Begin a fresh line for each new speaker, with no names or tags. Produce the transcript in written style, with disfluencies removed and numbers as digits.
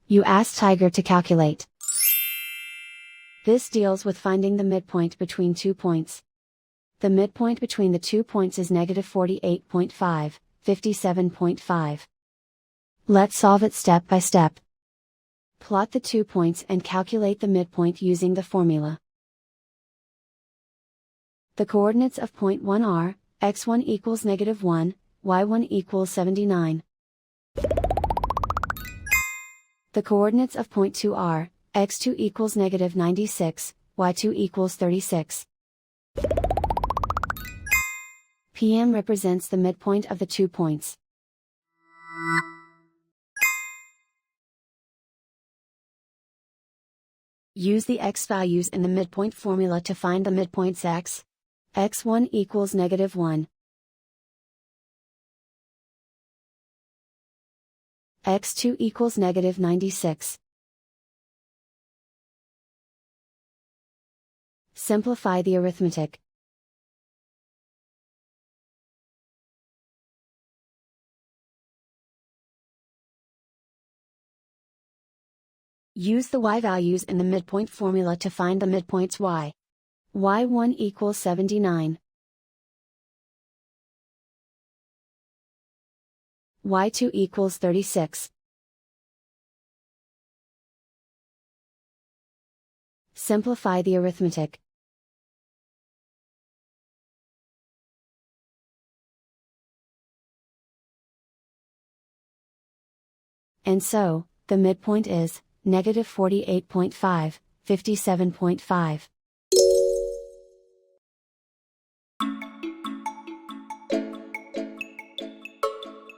You ask Tiger to calculate. This deals with finding the midpoint between 2 points. The midpoint between the 2 points is negative 48.5, 57.5. Let's solve it step by step. Plot the 2 points and calculate the midpoint using the formula. The coordinates of point 1 are, x1 equals negative 1, y1 equals 79. The coordinates of point 2 are, x2 equals negative 96, y2 equals 36. PM represents the midpoint of the 2 points. Use the x values in the midpoint formula to find the midpoints x. x1 equals negative 1. x2 equals negative 96. Simplify the arithmetic. Use the y values in the midpoint formula to find the midpoints y. y1 equals 79. y2 equals 36. Simplify the arithmetic. And so, the midpoint is negative 48.5, 57.5.